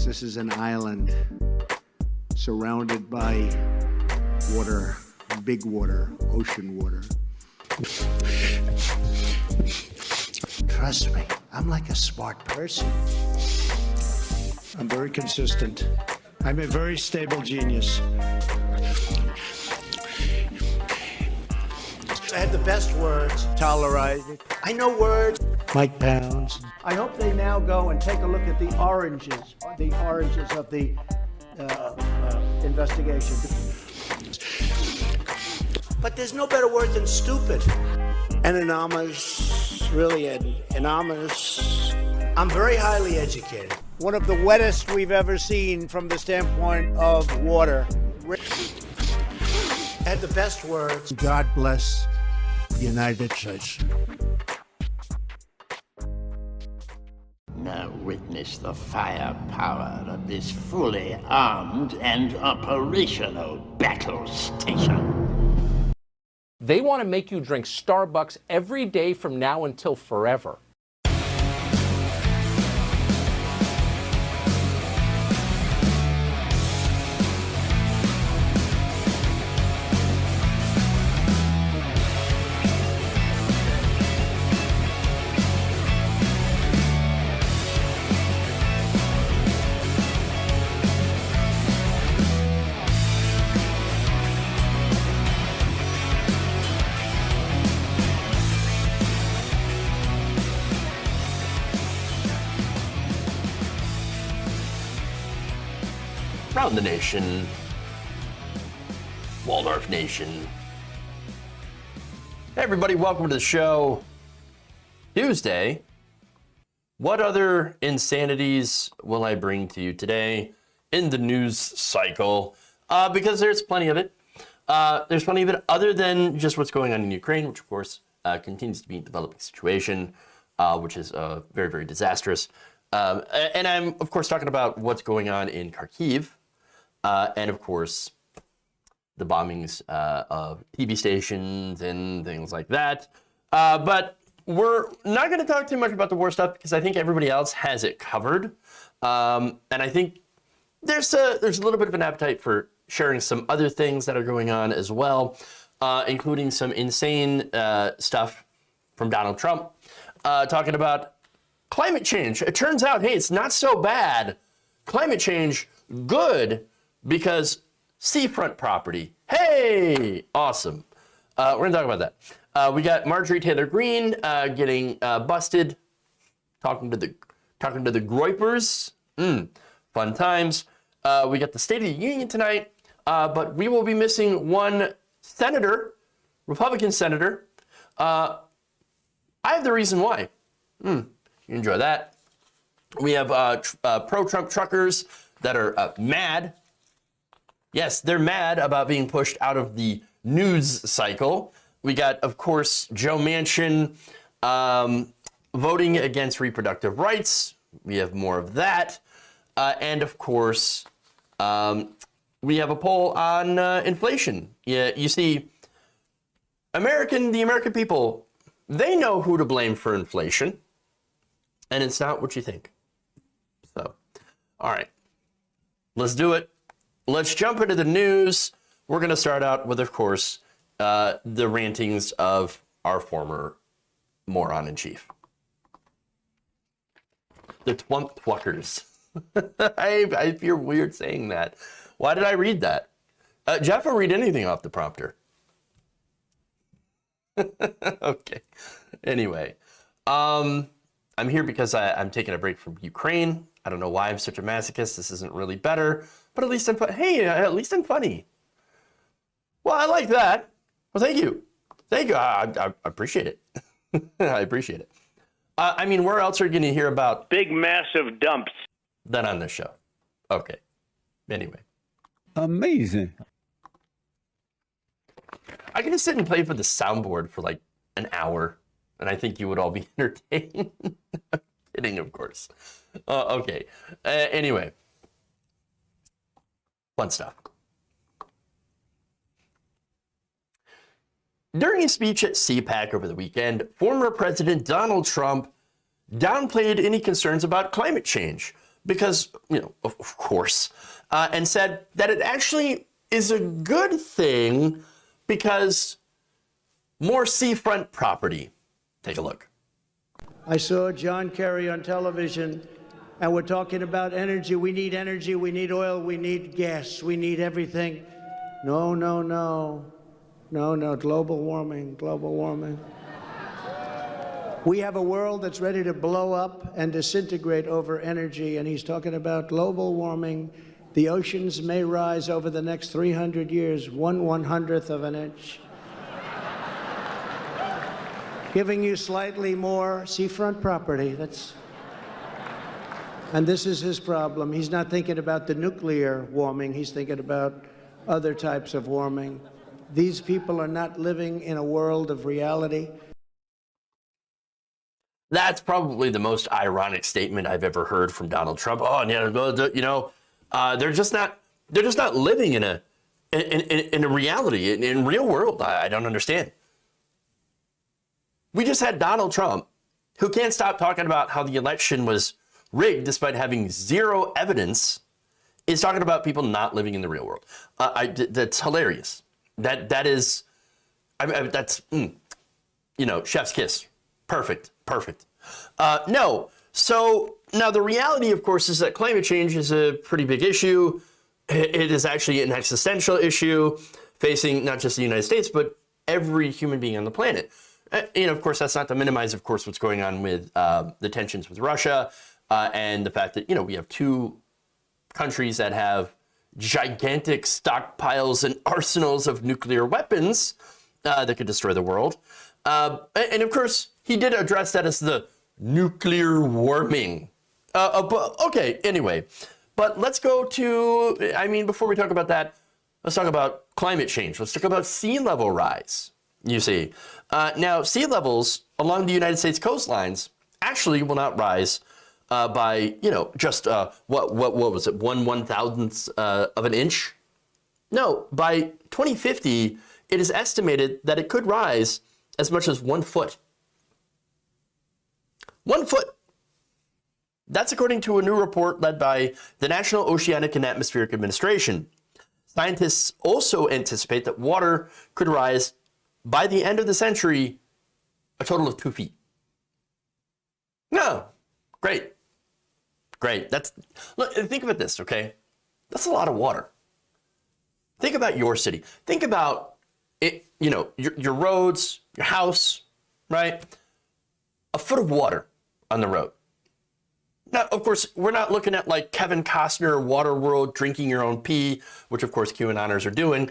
This is an island surrounded by water, big water, ocean water. Trust me, I'm like a smart person. I'm very consistent. I'm a very stable genius. I had the best words. Tolerated. I know words. Mike Pounds. I hope they now go and take a look at the oranges of the investigation. But there's no better word than stupid. Anonymous, really anonymous. I'm very highly educated. One of the wettest we've ever seen from the standpoint of water. I had the best words. God bless the United States. Now witness the firepower of this fully armed and operational battle station. They want to make you drink Starbucks every day from now until forever. Around the nation, Waldorf Nation. Hey everybody, welcome to the show. Tuesday. What other insanities will I bring to you today in the news cycle? Because there's plenty of it. There's plenty of it other than just what's going on in Ukraine, which of course continues to be a developing situation, which is very, very disastrous. And I'm, of course, talking about what's going on in Kharkiv. And of course, the bombings of TV stations and things like that. But we're not going to talk too much about the war stuff because I think everybody else has it covered. And I think there's a little bit of an appetite for sharing some other things that are going on as well, including some insane stuff from Donald Trump talking about climate change. It turns out, hey, it's not so bad. Climate change, good. Because seafront property, hey, awesome. We're gonna talk about that. We got Marjorie Taylor Green getting busted, talking to the Groypers. Fun times. We got the State of the Union tonight, but we will be missing one senator, Republican senator. I have the reason why. You enjoy that. We have pro-Trump truckers that are mad. Yes, they're mad about being pushed out of the news cycle. We got, of course, Joe Manchin voting against reproductive rights. We have more of that. And, of course, we have a poll on inflation. Yeah, you see, the American people, they know who to blame for inflation. And it's not what you think. So, all right, let's do it. Let's jump into the news. We're going to start out with, of course, the rantings of our former moron-in-chief. The Twuckers. I feel weird saying that. Why did I read that? Jeff will read anything off the prompter. Okay. Anyway, I'm here because I'm taking a break from Ukraine. I don't know why I'm such a masochist. This isn't really better, but at least I'm hey, at least I'm funny. Well, I like that. Well, thank you. Thank you. I appreciate it. I appreciate it. I mean, where else are you going to hear about big, massive dumps than on this show? Okay. Anyway. Amazing. I can just sit and play for the soundboard for like an hour, and I think you would all be entertained. Kidding, of course. Okay. Anyway. Fun stuff. During a speech at CPAC over the weekend, former President Donald Trump downplayed any concerns about climate change, because, of course, and said that it actually is a good thing because more seafront property. Take a look. I saw John Kerry on television, and we're talking about energy. We need oil, we need gas, we need everything. No, no, no. No, no, global warming, global warming. We have a world that's ready to blow up and disintegrate over energy, and he's talking about global warming. The oceans may rise over the next 300 years, 1/100th of an inch. Giving you slightly more seafront property. And this is his problem. He's not thinking about the nuclear warming. He's thinking about other types of warming. These people are not living in a world of reality. That's probably the most ironic statement I've ever heard from Donald Trump. Oh, yeah, they're just not living in a reality, in real world. I don't understand. We just had Donald Trump, who can't stop talking about how the election was rigged despite having zero evidence, is talking about people not living in the real world. That's hilarious. That's chef's kiss. Perfect. No. So now the reality, of course, is that climate change is a pretty big issue. It is actually an existential issue facing not just the United States, but every human being on the planet. Of course, that's not to minimize, of course, what's going on with the tensions with Russia and the fact that, we have two countries that have gigantic stockpiles and arsenals of nuclear weapons that could destroy the world. And of course, he did address that as the nuclear warming. Okay, anyway. But let's go to, before we talk about that, let's talk about climate change. Let's talk about sea level rise, you see. Now, sea levels along the United States coastlines actually will not rise by, just, what was it, 1/1000th of an inch? No, by 2050, it is estimated that it could rise as much as 1 foot. 1 foot. That's according to a new report led by the National Oceanic and Atmospheric Administration. Scientists also anticipate that water could rise by the end of the century a total of 2 feet. No, great. Look, think about this, okay? That's a lot of water. Think about your city. Think about it, your roads, your house, right? A foot of water on the road. Now, of course, we're not looking at like Kevin Costner, Waterworld, drinking your own pee, which of course QAnoners are doing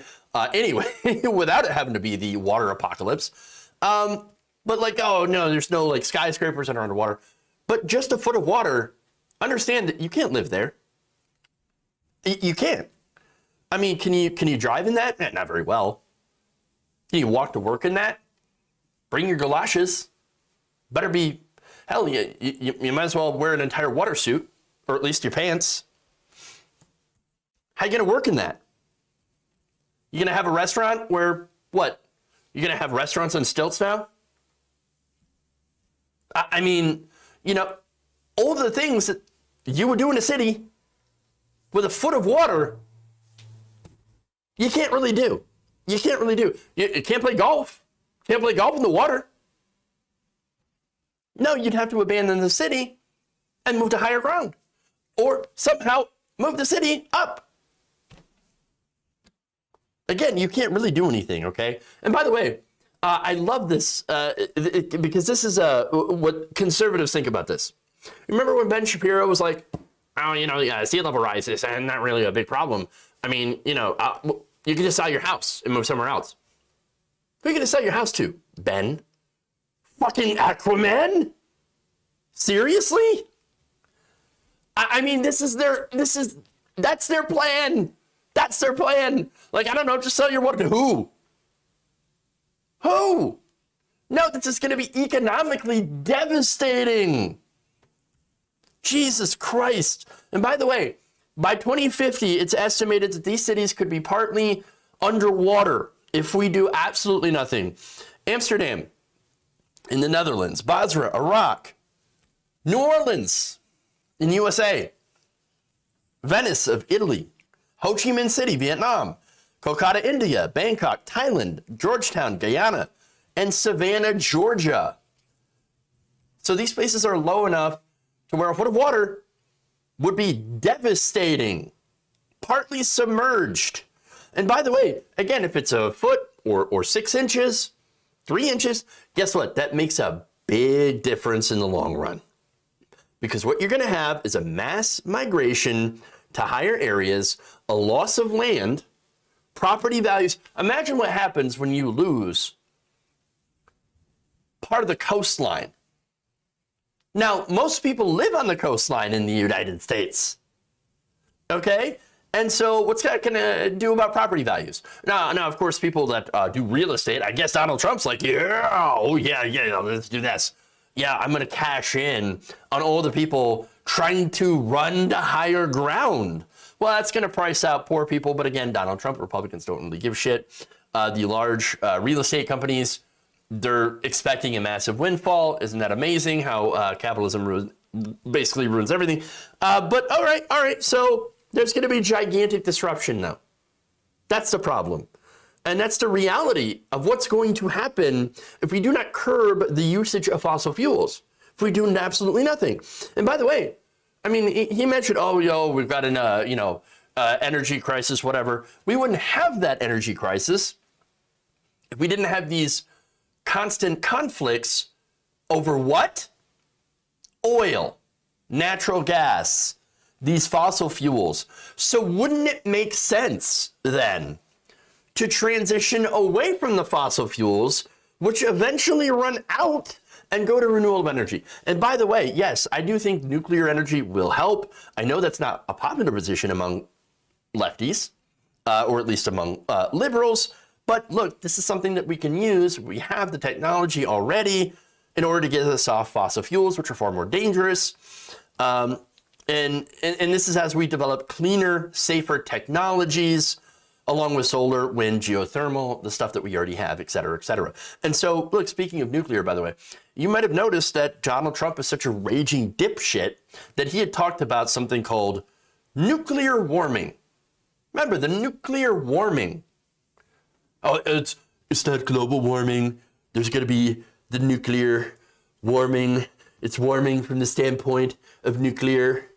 anyway, without it having to be the water apocalypse. But like, oh no, there's no like skyscrapers that are underwater. But just a foot of water, understand that you can't live there. You can't. Can you drive in that? Not very well. Can you walk to work in that? Bring your galoshes. Better be, hell, you might as well wear an entire water suit, or at least your pants. How you gonna work in that? You gonna have a restaurant where, what? You gonna have restaurants on stilts now? All the things that you would do in a city with a foot of water, you can't really do. You can't play golf. Can't play golf in the water. No, you'd have to abandon the city and move to higher ground. Or somehow move the city up. Again, you can't really do anything, okay? And by the way, I love this because this is what conservatives think about this. Remember when Ben Shapiro was like, oh, sea level rise is not really a big problem. You can just sell your house and move somewhere else. Who are you going to sell your house to, Ben? Fucking Aquaman? Seriously? That's their plan. That's their plan. Like, I don't know, just sell your water to who? Who? No, this is going to be economically devastating. Jesus Christ. And by the way, by 2050, it's estimated that these cities could be partly underwater if we do absolutely nothing. Amsterdam in the Netherlands, Basra, Iraq, New Orleans in USA, Venice of Italy, Ho Chi Minh City, Vietnam, Kolkata, India, Bangkok, Thailand, Georgetown, Guyana, and Savannah, Georgia. So these places are low enough to where a foot of water would be devastating, partly submerged. And by the way, again, if it's a foot or 6 inches, 3 inches, guess what? That makes a big difference in the long run. Because what you're going to have is a mass migration to higher areas, a loss of land, property values. Imagine what happens when you lose part of the coastline. Now, most people live on the coastline in the United States. Okay? And so what's that going to do about property values? Now, of course, people that do real estate, I guess Donald Trump's like, yeah, let's do this. Yeah, I'm going to cash in on all the people trying to run to higher ground. Well, that's going to price out poor people. But again, Donald Trump, Republicans don't really give a shit. The large real estate companies, they're expecting a massive windfall. Isn't that amazing how capitalism basically ruins everything? But all right. So there's going to be gigantic disruption now. That's the problem. And that's the reality of what's going to happen if we do not curb the usage of fossil fuels, if we do absolutely nothing. And by the way, I mean, he mentioned, we've got an, energy crisis, whatever. We wouldn't have that energy crisis if we didn't have these constant conflicts over what? Oil, natural gas, these fossil fuels. So wouldn't it make sense then to transition away from the fossil fuels, which eventually run out, and go to renewable energy? And by the way, yes, I do think nuclear energy will help. I know that's not a popular position among lefties, or at least among liberals. But look, this is something that we can use. We have the technology already in order to get us off fossil fuels, which are far more dangerous. And this is as we develop cleaner, safer technologies, along with solar, wind, geothermal, the stuff that we already have, et cetera, et cetera. And so, look, speaking of nuclear, by the way, you might have noticed that Donald Trump is such a raging dipshit that he had talked about something called nuclear warming. Remember, the nuclear warming. Oh, it's not global warming. There's going to be the nuclear warming. It's warming from the standpoint of nuclear.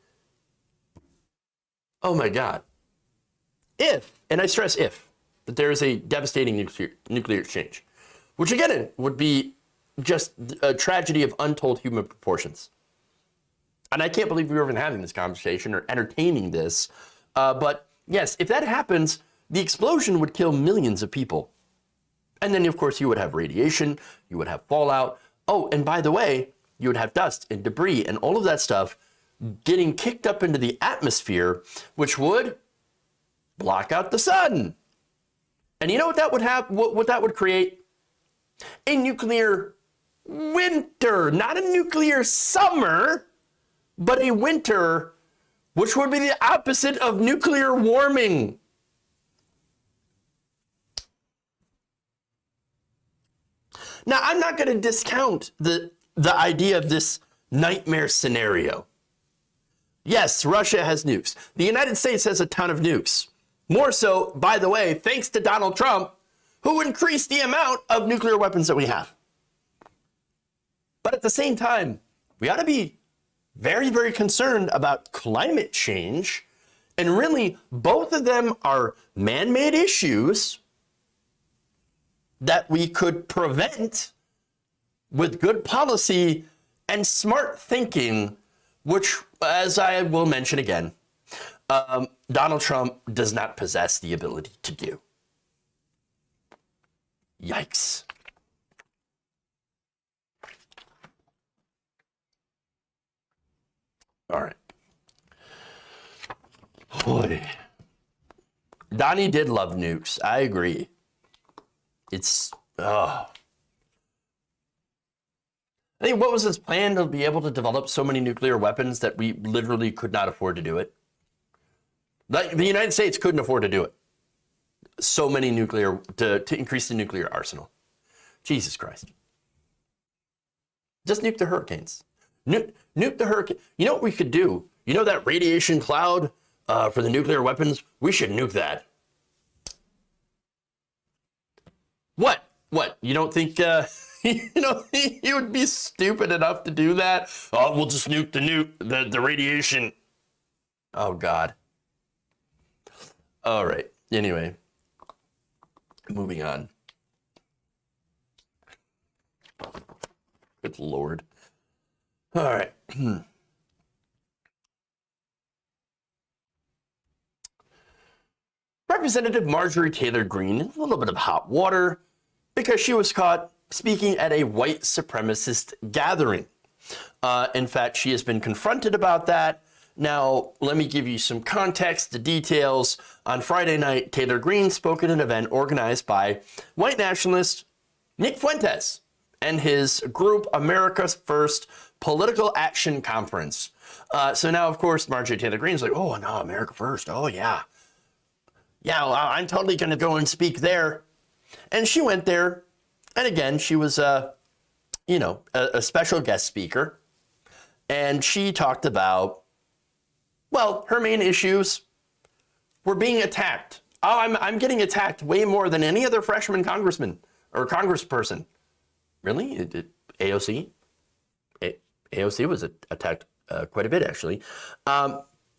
Oh my God. If, and I stress if, that there is a devastating nuclear exchange, which again would be just a tragedy of untold human proportions. And I can't believe we were even having this conversation or entertaining this. But yes, if that happens, the explosion would kill millions of people. And then, of course, you would have radiation, you would have fallout. Oh, and by the way, you would have dust and debris and all of that stuff getting kicked up into the atmosphere, which would block out the sun. And you know what that would have? What that would create? A nuclear winter, not a nuclear summer, but a winter, which would be the opposite of nuclear warming. Now, I'm not going to discount the idea of this nightmare scenario. Yes, Russia has nukes. The United States has a ton of nukes. More so, by the way, thanks to Donald Trump, who increased the amount of nuclear weapons that we have. But at the same time, we ought to be very, very concerned about climate change. And really, both of them are man-made issues that we could prevent with good policy and smart thinking, which, as I will mention again, Donald Trump does not possess the ability to do. Yikes. All right. Boy. Donnie did love nukes. I agree. It's, I think what was his plan to be able to develop so many nuclear weapons that we literally could not afford to do it? Like, the United States couldn't afford to do it. So many nuclear, to increase the nuclear arsenal. Jesus Christ. Just nuke the hurricanes. Nuke the hurricane. You know what we could do? You know that radiation cloud for the nuclear weapons, we should nuke that. What? You don't think you would be stupid enough to do that? Oh, we'll just nuke the radiation. Oh God. All right. Anyway, moving on. Good Lord. All right. Representative Marjorie Taylor Green in a little bit of hot water because she was caught speaking at a white supremacist gathering. In fact, she has been confronted about that. Now, let me give you some context, the details. On Friday night, Taylor Green spoke at an event organized by white nationalist Nick Fuentes and his group, America's First Political Action Conference. So now, of course, Marjorie Taylor Green's like, oh, no, America First. Oh, yeah. Yeah, well, I'm totally going to go and speak there. And she went there. And again, she was, a special guest speaker. And she talked about, well, her main issues were being attacked. Oh, I'm getting attacked way more than any other freshman congressman or congressperson. Really? AOC? AOC was attacked quite a bit, actually.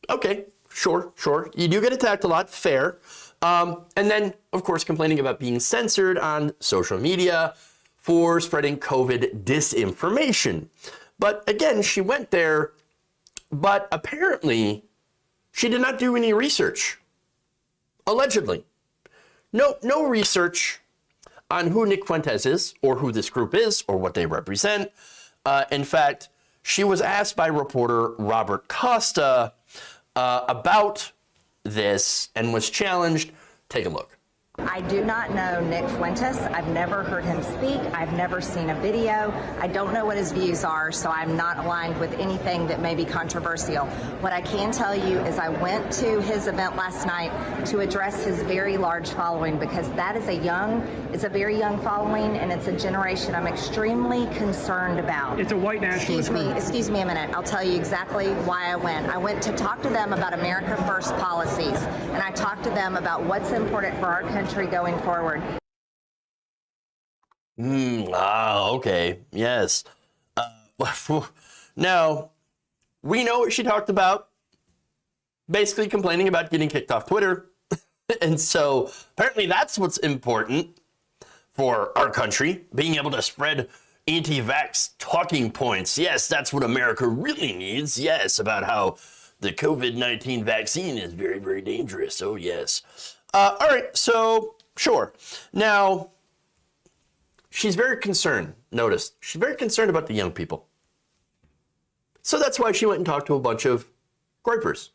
Okay, sure. You do get attacked a lot, fair. And then, of course, complaining about being censored on social media for spreading COVID disinformation. But again, she went there, but apparently she did not do any research. Allegedly. No research on who Nick Fuentes is, or who this group is, or what they represent. In fact, she was asked by reporter Robert Costa about this and was challenged. Take a look. I do not know Nick Fuentes. I've never heard him speak. I've never seen a video. I don't know what his views are, so I'm not aligned with anything that may be controversial. What I can tell you is I went to his event last night to address his very large following, because that is it's a very young following, and it's a generation I'm extremely concerned about. It's a white nationalist group. Excuse me a minute. I'll tell you exactly why I went. I went to talk to them about America First policies, and I talked to them about what's important for our country going forward. Okay. Yes. Now, we know what she talked about. Basically complaining about getting kicked off Twitter. And so apparently that's what's important for our country, being able to spread anti-vax talking points. Yes, that's what America really needs. Yes, about how the COVID-19 vaccine is very, very dangerous. Oh, yes. All right, so sure. Now, she's very concerned. Notice, she's very concerned about the young people. So that's why she went and talked to a bunch of Groypers.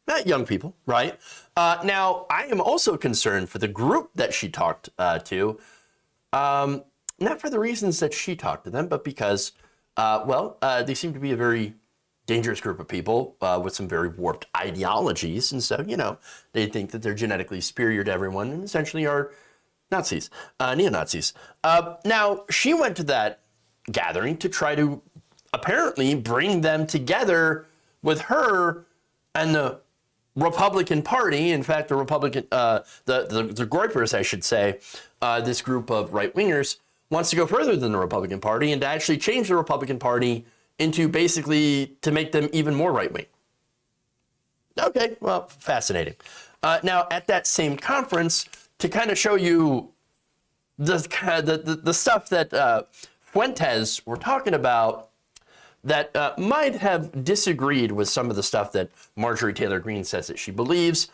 Not young people, right? Now, I am also concerned for the group that she talked to. Not for the reasons that she talked to them, but because, they seem to be a very dangerous group of people with some very warped ideologies. And so, they think that they're genetically superior to everyone and essentially are Nazis, neo-Nazis. Now, she went to that gathering to try to apparently bring them together with her and the Republican Party. In fact, the Groypers, I should say, this group of right-wingers wants to go further than the Republican Party and to actually change the Republican Party into basically to make them even more right-wing. Okay, well, fascinating. Now, at that same conference, to kind of show you the stuff that Fuentes were talking about that might have disagreed with some of the stuff that Marjorie Taylor Green says that she believes.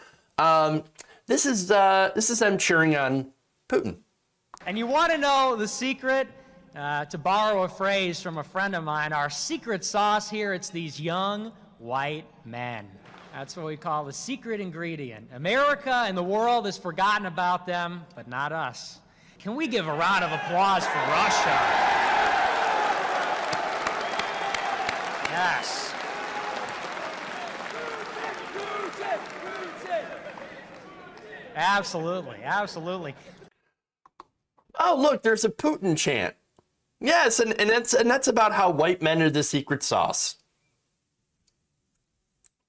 This is them cheering on Putin. And you want to know the secret? To borrow a phrase from a friend of mine, our secret sauce here, it's these young white men. That's what we call the secret ingredient. America and the world has forgotten about them, but not us. Can we give a round of applause for Russia? Yes. Absolutely. Oh, look, there's a Putin chant. Yes, and that's about how white men are the secret sauce.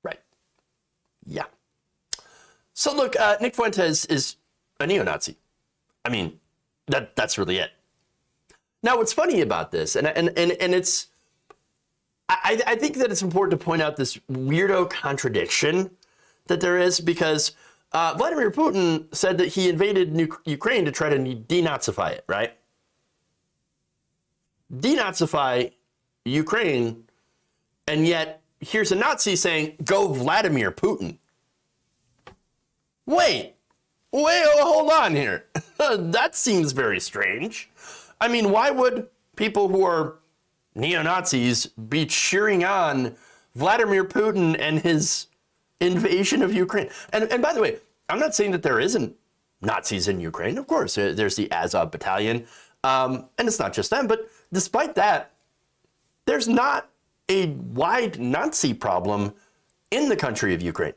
Right. Yeah. So look, Nick Fuentes is a neo-Nazi. I mean, that's really it. Now, what's funny about this, and it's, I think that it's important to point out this weirdo contradiction that there is, because Vladimir Putin said that he invaded Ukraine to try to denazify it, right? Denazify Ukraine, and yet here's a Nazi saying, go Vladimir Putin. Wait, hold on here. That seems very strange. I mean, why would people who are neo-Nazis be cheering on Vladimir Putin and his invasion of Ukraine? And by the way, I'm not saying that there isn't Nazis in Ukraine. Of course, there's the Azov battalion, and it's not just them. But despite that, there's not a wide Nazi problem in the country of Ukraine.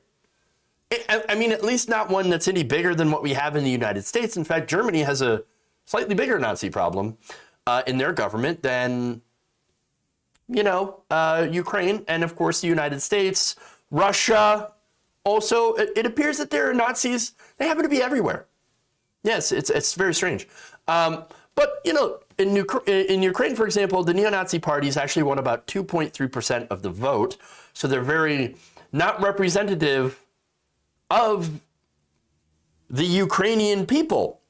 I mean, at least not one that's any bigger than what we have in the United States. In fact, Germany has a slightly bigger Nazi problem in their government than, Ukraine, and of course the United States, Russia. Also, it appears that there are Nazis. They happen to be everywhere. Yes, it's very strange. But in Ukraine, for example, the neo-Nazi parties actually won about 2.3% of the vote, so they're very not representative of the Ukrainian people.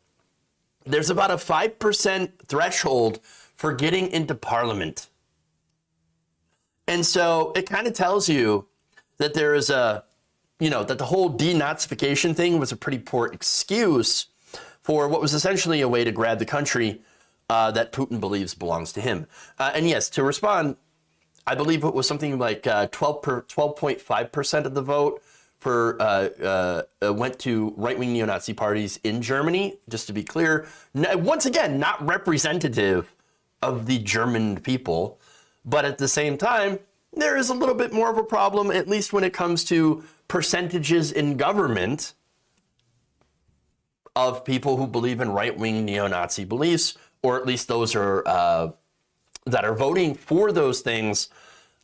There's about a 5% threshold for getting into parliament. And so it kind of tells you that there is that the whole denazification thing was a pretty poor excuse for what was essentially a way to grab the country that Putin believes belongs to him. And yes, to respond, I believe it was something like 12.5% of the vote went to right-wing neo-Nazi parties in Germany, just to be clear. Once again, not representative of the German people, but at the same time, there is a little bit more of a problem, at least when it comes to percentages in government of people who believe in right-wing neo-Nazi beliefs, or at least those are that are voting for those things,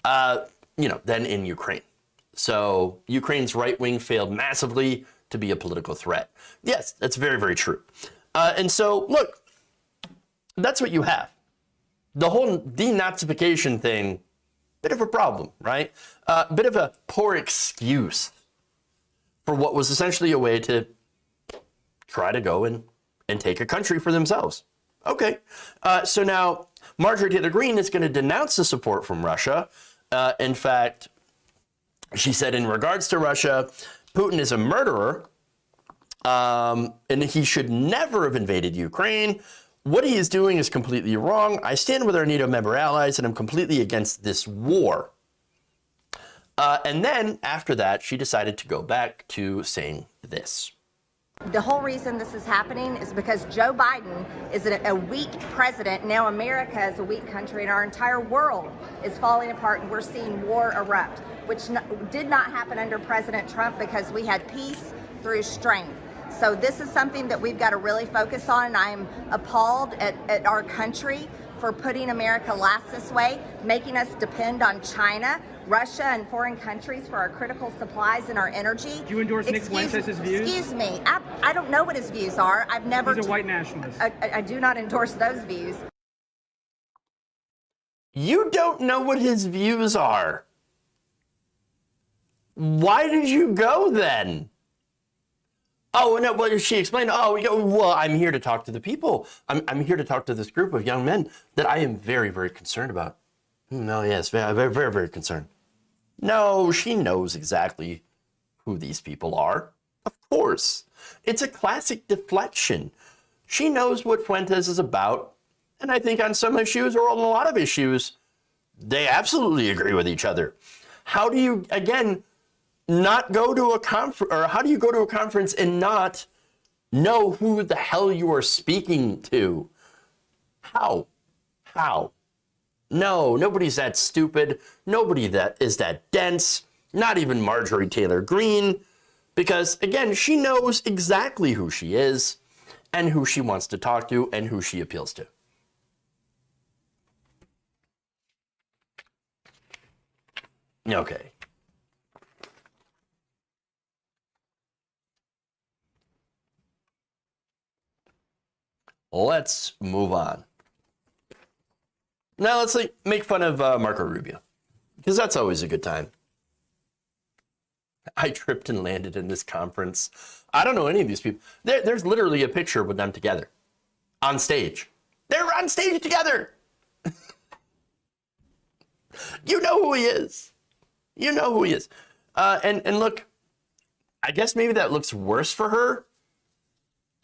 than in Ukraine. So Ukraine's right wing failed massively to be a political threat. Yes, that's very, very true. And so, look, that's what you have. The whole denazification thing, bit of a problem, right? Bit of a poor excuse for what was essentially a way to try to go and take a country for themselves. Okay, so now Marjorie Taylor Green is going to denounce the support from Russia. In fact, she said in regards to Russia, Putin is a murderer, and he should never have invaded Ukraine. What he is doing is completely wrong. I stand with our NATO member allies, and I'm completely against this war. And then after that, she decided to go back to saying this. The whole reason this is happening is because Joe Biden is a weak president. Now America is a weak country, and our entire world is falling apart, and we're seeing war erupt, which did not happen under President Trump because we had peace through strength. So this is something that we've got to really focus on, and I'm appalled at our country for putting America last this way, making us depend on China, Russia, and foreign countries for our critical supplies and our energy. Do you endorse Nick Fuentes' views? Excuse me, I don't know what his views are. I've never... He's a white nationalist. I do not endorse those views. You don't know what his views are. Why did you go then? Oh, no, well, she explained, well, I'm here to talk to the people. I'm here to talk to this group of young men that I am very, very concerned about. No, yes, very, very, very, very concerned. No, she knows exactly who these people are. Of course. It's a classic deflection. She knows what Fuentes is about. And I think on some issues, or on a lot of issues, they absolutely agree with each other. How do you, again, not go to a conference, or how do you go to a conference and not know who the hell you are speaking to? How? No, nobody's that stupid. Nobody that is that dense. Not even Marjorie Taylor Green. Because, again, she knows exactly who she is and who she wants to talk to and who she appeals to. Okay. let's move on. Now let's make fun of Marco Rubio, because that's always a good time. I tripped and landed in this conference. I don't know any of these people. There's literally a picture with them together on stage. They're on stage together. You know who he is. You know who he is. And look, I guess maybe that looks worse for her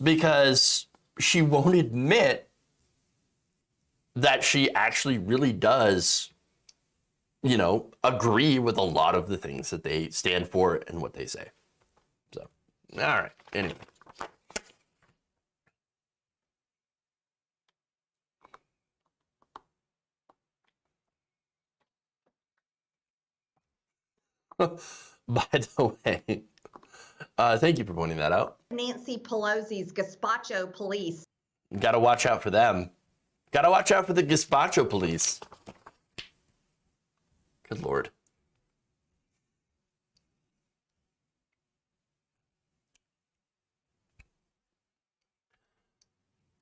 because she won't admit that she actually really does, agree with a lot of the things that they stand for and what they say. So, all right. Anyway. By the way, thank you for pointing that out. Nancy Pelosi's gazpacho police. Got to watch out for them. Got to watch out for the gazpacho police. Good Lord.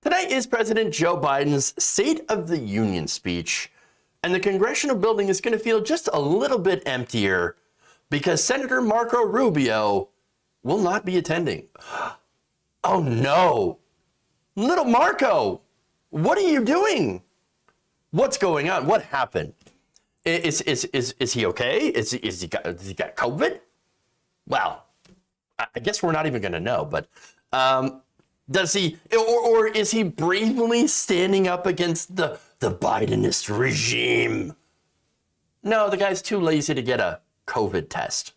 Tonight is President Joe Biden's State of the Union speech, and the congressional building is going to feel just a little bit emptier because Senator Marco Rubio will not be attending. Oh no. Little Marco, what are you doing? What's going on? What happened? Is he okay? Is he got COVID? Well, I guess we're not even going to know, but does he, or is he bravely standing up against the Bidenist regime? No, the guy's too lazy to get a COVID test.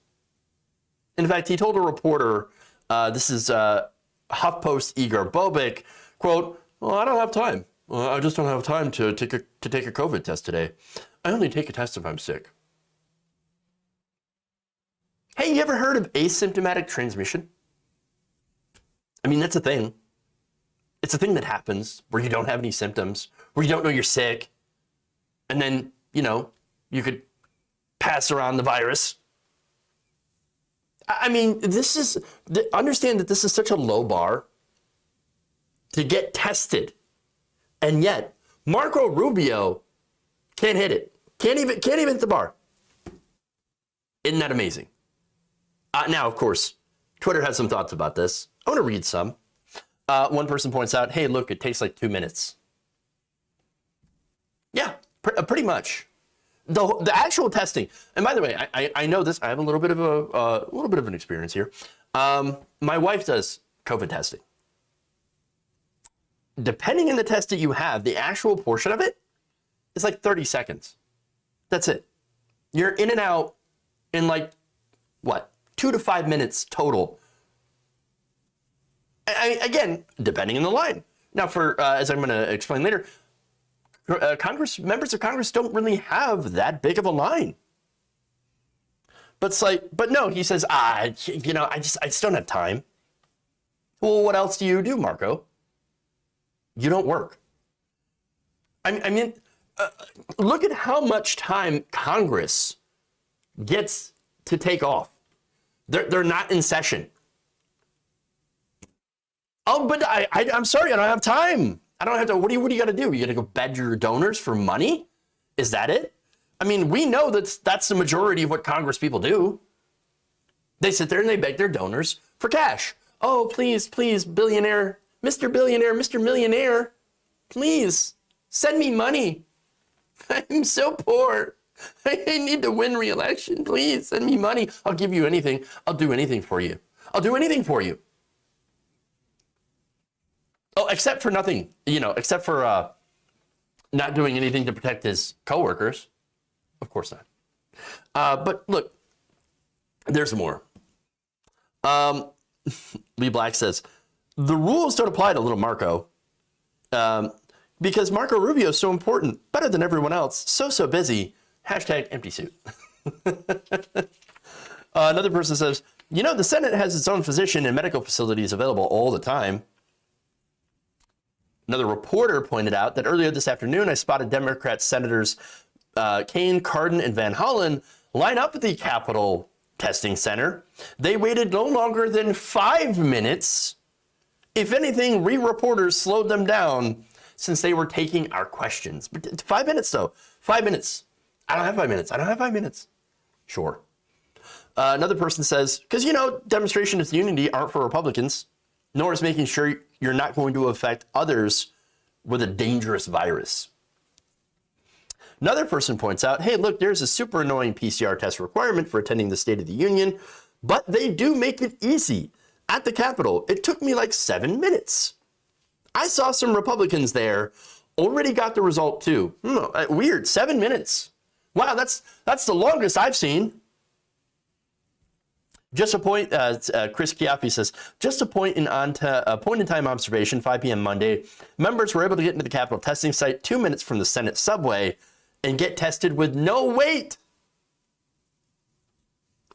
In fact, he told a reporter, this is HuffPost Igor Bobik, quote, "Well, I don't have time. I just don't have time to take a COVID test today. I only take a test if I'm sick." Hey, you ever heard of asymptomatic transmission? I mean, that's a thing. It's a thing that happens where you don't have any symptoms, where you don't know you're sick, and then, you could pass around the virus. I mean, understand that this is such a low bar to get tested, and yet Marco Rubio can't hit it. Can't even hit the bar. Isn't that amazing? Now, of course, Twitter has some thoughts about this. I want to read some. One person points out, hey, look, it takes like 2 minutes. Yeah, pretty much. The actual testing, and by the way, I know this. I have a little bit of an experience here. My wife does COVID testing. Depending on the test that you have, the actual portion of it is like 30 seconds. That's it. You're in and out in 2 to 5 minutes total. Again, depending on the line. Now, for as I'm going to explain later, members of Congress don't really have that big of a line. But no, he says, I just don't have time. Well, what else do you do, Marco? You don't work. I mean, look at how much time Congress gets to take off. They're not in session. Oh, but I'm sorry, I don't have time. I don't have to. What do you got to do? You got to go beg your donors for money? Is that it? I mean, we know that's the majority of what Congress people do. They sit there and they beg their donors for cash. Oh, please, billionaire, Mr. Millionaire, please send me money. I'm so poor. I need to win re-election. Please send me money. I'll give you anything. I'll do anything for you. I'll do anything for you. Oh, except for nothing, except for not doing anything to protect his coworkers. Of course not. But look, there's more. Lee Black says, the rules don't apply to little Marco because Marco Rubio is so important, better than everyone else, so busy. #empty suit. Another person says, the Senate has its own physician and medical facilities available all the time. Another reporter pointed out that earlier this afternoon, I spotted Democrat Senators Kane, Cardin, and Van Hollen line up at the Capitol Testing Center. They waited no longer than 5 minutes If anything, we reporters slowed them down since they were taking our questions. But 5 minutes, though. 5 minutes. I don't have 5 minutes. I don't have 5 minutes. Sure. Another person says, because, demonstration of unity aren't for Republicans, nor is making sure you're not going to affect others with a dangerous virus. Another person points out, hey, look, there's a super annoying PCR test requirement for attending the State of the Union, but they do make it easy. At the Capitol, it took me like 7 minutes. I saw some Republicans there, already got the result too. Weird, 7 minutes. Wow, that's the longest I've seen. Just a point, Chris Chiaffi says, just a point in time observation, 5 p.m. Monday, members were able to get into the Capitol testing site 2 minutes from the Senate subway and get tested with no wait.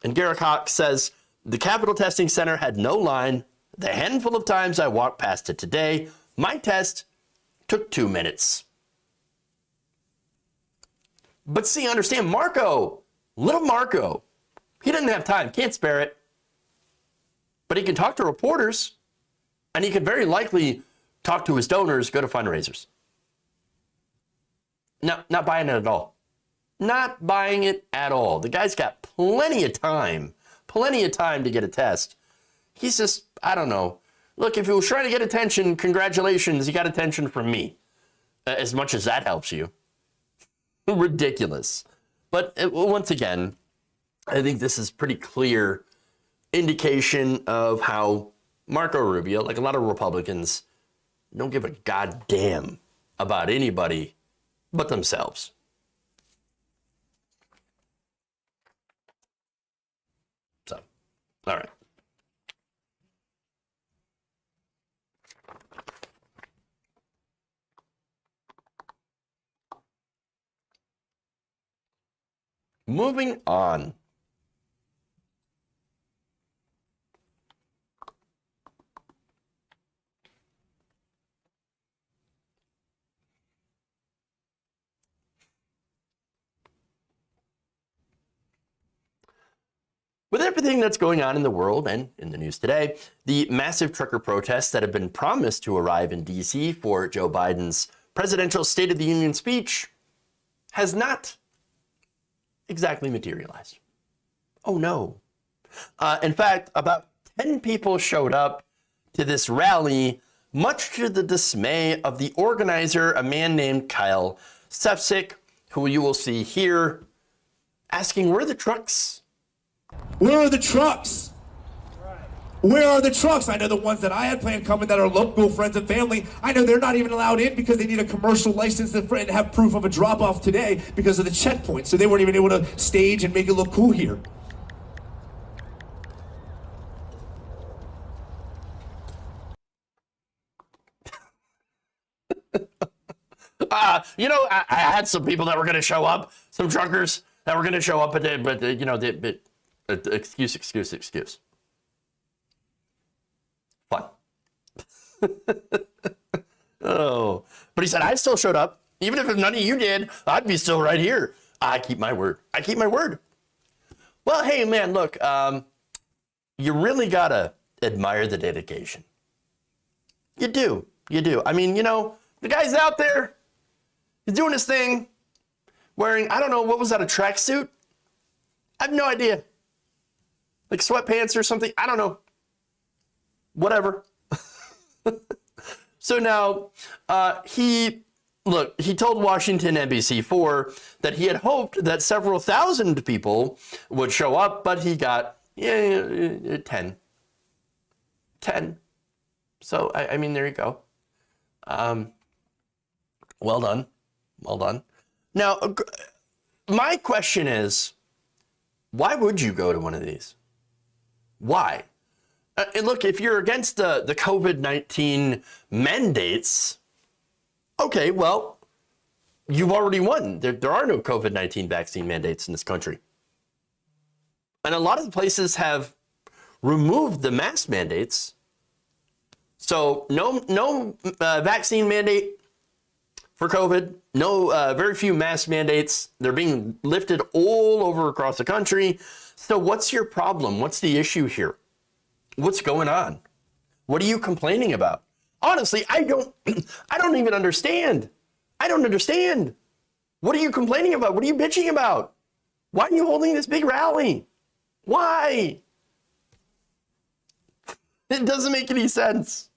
And Garrick Hawk says, the Capitol Testing Center had no line. The handful of times I walked past it today, my test took 2 minutes. But see, understand, little Marco, he doesn't have time, can't spare it. But he can talk to reporters, and he can very likely talk to his donors, go to fundraisers. No, not buying it at all. Not buying it at all. The guy's got plenty of time to get a test. He's just, I don't know. Look, if he was trying to get attention, congratulations, he got attention from me. As much as that helps you. Ridiculous. But once again, I think this is pretty clear indication of how Marco Rubio, like a lot of Republicans, don't give a goddamn about anybody but themselves. So, all right. Moving on. With everything that's going on in the world and in the news today, the massive trucker protests that have been promised to arrive in D.C. for Joe Biden's presidential State of the Union speech has not exactly materialized. Oh no. In fact, about 10 people showed up to this rally, much to the dismay of the organizer, a man named Kyle Sefcik, who you will see here, asking, where are the trucks? Where are the trucks? Where are the trucks? I know the ones that I had planned coming that are local friends and family. I know they're not even allowed in because they need a commercial license to have proof of a drop-off today because of the checkpoint. So they weren't even able to stage and make it look cool here. I had some people that were going to show up, some truckers that were going to show up, but excuse. Fun. Oh, but he said, I still showed up. Even if none of you did, I'd be still right here. I keep my word. Well, hey, man, look, you really got to admire the dedication. You do. I mean, the guy's out there. He's doing his thing, wearing, I don't know, what was that, a tracksuit? I have no idea. Like sweatpants or something? I don't know. Whatever. So now, he told Washington NBC4 that he had hoped that several thousand people would show up, but he got 10. 10. So, I mean, there you go. Well done. Now, my question is, why would you go to one of these? Why? And look, if you're against the COVID-19 mandates, okay, well, you've already won. There are no COVID-19 vaccine mandates in this country. And a lot of the places have removed the mask mandates. So no vaccine mandate for COVID, very few mask mandates. They're being lifted all over across the country. So what's your problem? What's the issue here? What's going on? What are you complaining about? Honestly, I don't even understand. I don't understand. What are you complaining about? What are you bitching about? Why are you holding this big rally? Why? It doesn't make any sense.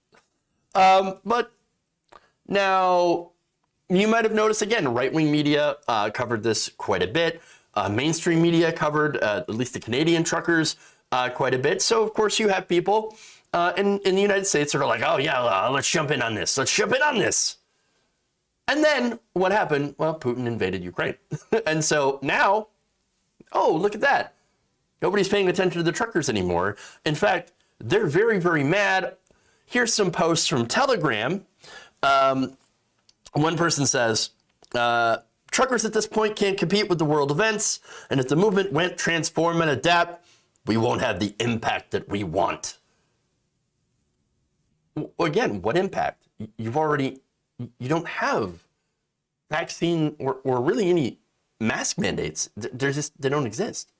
But now, you might have noticed, again, right-wing media covered this quite a bit. Mainstream media covered, at least the Canadian truckers, quite a bit. So, of course, you have people in the United States that are like, oh, yeah, let's jump in on this. Let's jump in on this. And then what happened? Well, Putin invaded Ukraine. And so now, oh, look at that. Nobody's paying attention to the truckers anymore. In fact, they're very, very mad. Here's some posts from Telegram. One person says, truckers at this point can't compete with the world events, and if the movement won't transform and adapt, we won't have the impact that we want. Again, what impact? You don't have vaccine or really any mask mandates. They don't exist.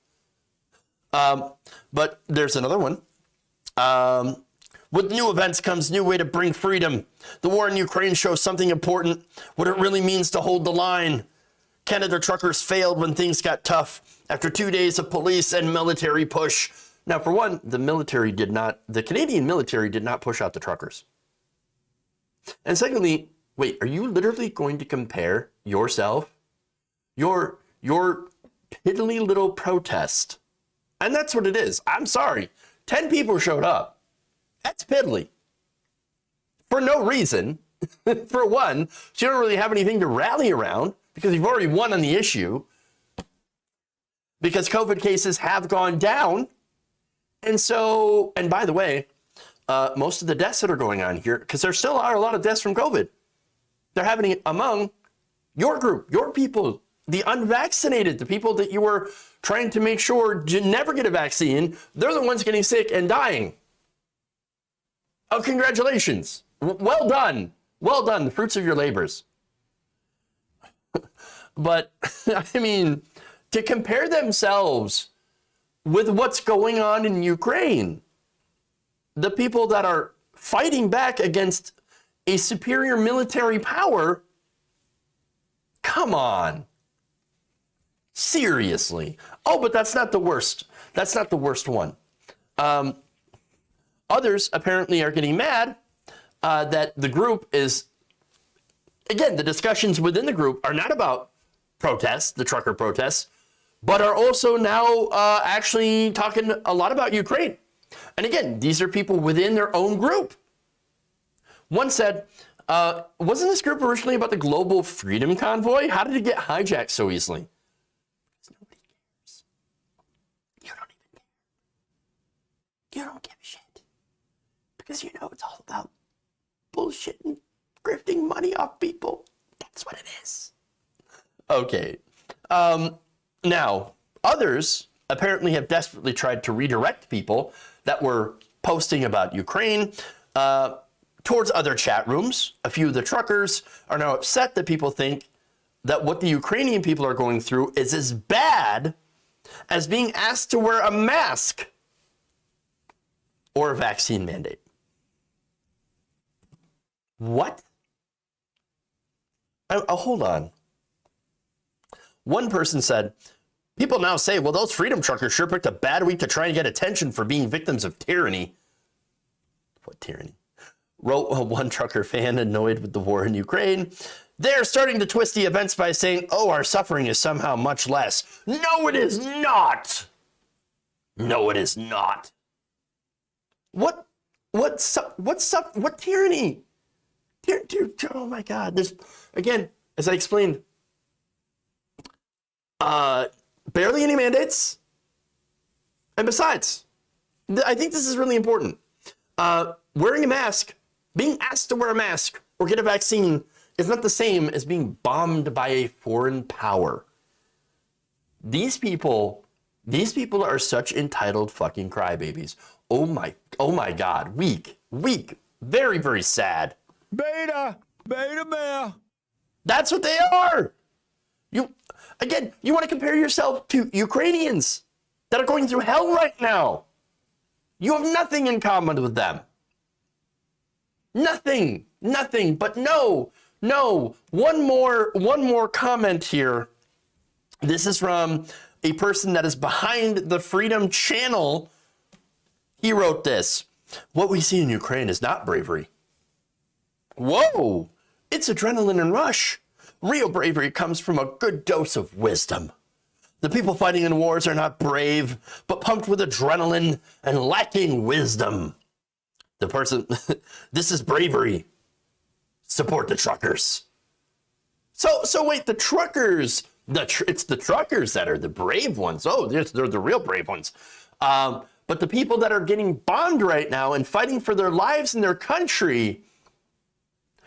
But there's another one. With new events comes new way to bring freedom. The war in Ukraine shows something important, what it really means to hold the line. Canada truckers failed when things got tough after 2 days of police and military push. Now, for one, the Canadian military did not push out the truckers. And secondly, wait, are you literally going to compare yourself, your piddly little protest? And that's what it is. I'm sorry. 10 people showed up. That's piddly. For no reason. For one, so you don't really have anything to rally around because you've already won on the issue. Because COVID cases have gone down. And so, and by the way, most of the deaths that are going on here, because there still are a lot of deaths from COVID, they're happening among your group, your people, the unvaccinated, the people that you were trying to make sure you never get a vaccine. They're the ones getting sick and dying. Oh, congratulations. Well done. Well done. The fruits of your labors. But, I mean, to compare themselves with what's going on in Ukraine, the people that are fighting back against a superior military power, come on. Seriously. Oh, but that's not the worst. That's not the worst one. Others apparently are getting mad that the group is, again, the discussions within the group are not about protests, the trucker protests, but are also now actually talking a lot about Ukraine. And again, these are people within their own group. One said, wasn't this group originally about the Global Freedom Convoy? How did it get hijacked so easily? Because nobody cares. You don't even care. You don't give a shit. Because you know it's all about bullshit and grifting money off people. That's what it is. Okay. Now, others apparently have desperately tried to redirect people that were posting about Ukraine towards other chat rooms. A few of the truckers are now upset that people think that what the Ukrainian people are going through is as bad as being asked to wear a mask or a vaccine mandate. What? Hold on. One person said, people now say, well, those freedom truckers sure picked a bad week to try and get attention for being victims of tyranny. What tyranny? Wrote one trucker fan annoyed with the war in Ukraine. They're starting to twist the events by saying, oh, our suffering is somehow much less. No, it is not. No, it is not. What tyranny? Oh my God. There's, again, as I explained, barely any mandates. And besides, I think this is really important. Wearing a mask, being asked to wear a mask or get a vaccine is not the same as being bombed by a foreign power. These people are such entitled fucking crybabies. Oh my God. Weak, very, very sad. Beta male. That's what they are. You want to compare yourself to Ukrainians that are going through hell right now. You have nothing in common with them. Nothing, but no. One more comment here. This is from a person that is behind the Freedom Channel. He wrote this. What we see in Ukraine is not bravery. Whoa, it's adrenaline and rush. Real bravery comes from a good dose of wisdom. The people fighting in wars are not brave, but pumped with adrenaline and lacking wisdom. The person, this is bravery. Support the truckers. So wait, the truckers, it's the truckers that are the brave ones. Oh, they're the real brave ones. But the people that are getting bombed right now and fighting for their lives in their country,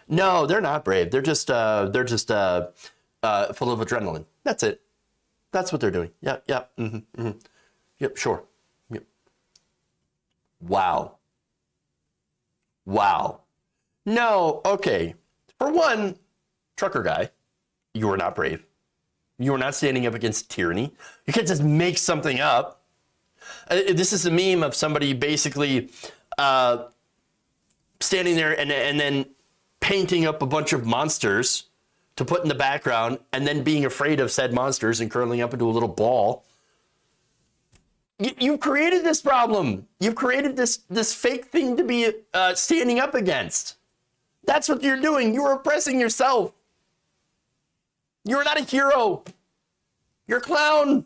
no, they're not brave. They're just full of adrenaline. That's it. That's what they're doing. Yep. Yep, sure. Yep. Wow. No, okay. For one, trucker guy, you are not brave. You are not standing up against tyranny. You can't just make something up. This is a meme of somebody basically standing there and then painting up a bunch of monsters to put in the background and then being afraid of said monsters and curling up into a little ball. You've created this problem. You've created this fake thing to be standing up against. That's what you're doing. You're oppressing yourself. You're not a hero. You're a clown.